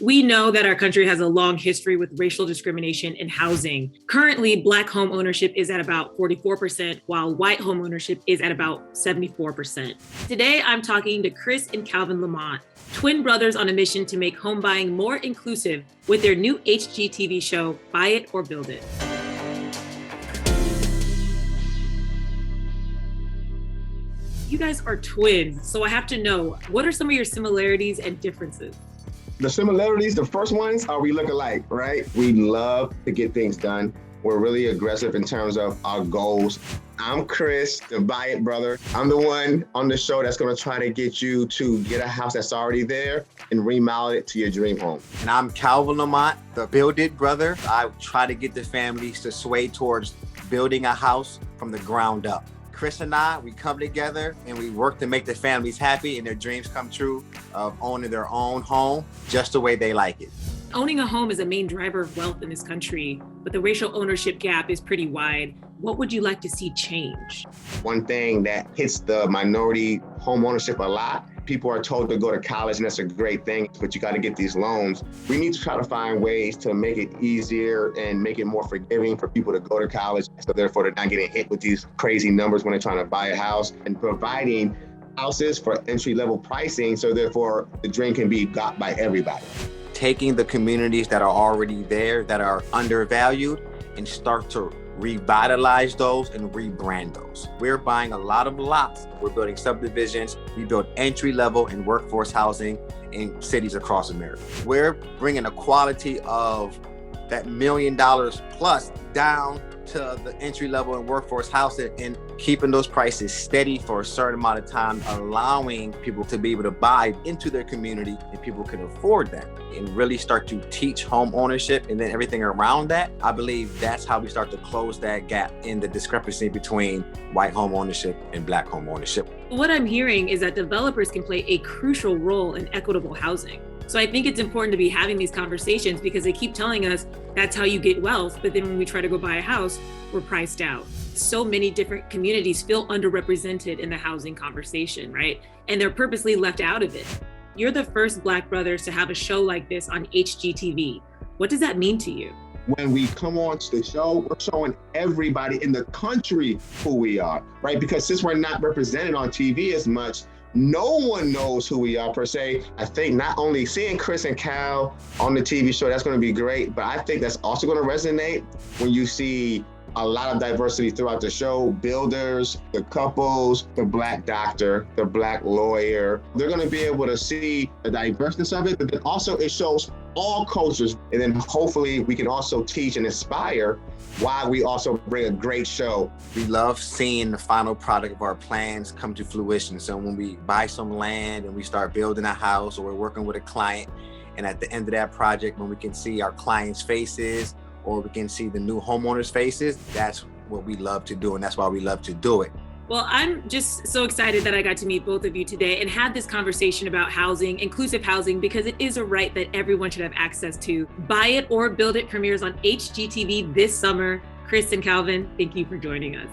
We know that our country has a long history with racial discrimination in housing. Currently, Black home ownership is at about 44%, while white home ownership is at about 74%. Today, I'm talking to Chris and Calvin Lamont, twin brothers on a mission to make home buying more inclusive with their new HGTV show, Buy It or Build It. You guys are twins, so I have to know, what are some of your similarities and differences? The similarities, the first ones are we look alike, right? We love to get things done. We're really aggressive in terms of our goals. I'm Chris, the Buy It brother. I'm the one on the show that's gonna try to get you to get a house that's already there and remodel it to your dream home. And I'm Calvin Lamont, the Build It brother. I try to get the families to sway towards building a house from the ground up. Chris and I, we come together and we work to make the families happy and their dreams come true of owning their own home just the way they like it. Owning a home is a main driver of wealth in this country, but the racial ownership gap is pretty wide. What would you like to see change? One thing that hits the minority home ownership a lot, people are told to go to college, and that's a great thing, but you got to get these loans. We need to try to find ways to make it easier and make it more forgiving for people to go to college. So therefore, they're not getting hit with these crazy numbers when they're trying to buy a house, and providing houses for entry-level pricing. So therefore, the dream can be got by everybody. Taking the communities that are already there, that are undervalued, and start to revitalize those and rebrand those. We're buying a lot of lots. We're building subdivisions. We build entry-level and workforce housing in cities across America. We're bringing the quality of that $1 million plus down to the entry-level and workforce housing and keeping those prices steady for a certain amount of time, allowing people to be able to buy into their community and people can afford that and really start to teach home ownership and then everything around that. I believe that's how we start to close that gap in the discrepancy between white home ownership and Black home ownership. What I'm hearing is that developers can play a crucial role in equitable housing. So I think it's important to be having these conversations because they keep telling us that's how you get wealth. But then when we try to go buy a house, we're priced out. So many different communities feel underrepresented in the housing conversation, right? And they're purposely left out of it. You're the first Black brothers to have a show like this on HGTV. What does that mean to you? When we come on to the show, we're showing everybody in the country who we are, right? Because since we're not represented on TV as much, no one knows who we are per se. I think not only seeing Chris and Cal on the TV show, that's going to be great, but I think that's also going to resonate when you see a lot of diversity throughout the show. Builders, the couples, the Black doctor, the Black lawyer. They're going to be able to see the diverseness of it, but then also it shows all cultures. And then hopefully we can also teach and inspire why we also bring a great show. We love seeing the final product of our plans come to fruition. So when we buy some land and we start building a house or we're working with a client, and at the end of that project, when we can see our clients' faces or we can see the new homeowners' faces, that's what we love to do, and that's why we love to do it. Well, I'm just so excited that I got to meet both of you today and have this conversation about housing, inclusive housing, because it is a right that everyone should have access to. Buy It or Build It premieres on HGTV this summer. Chris and Calvin, thank you for joining us.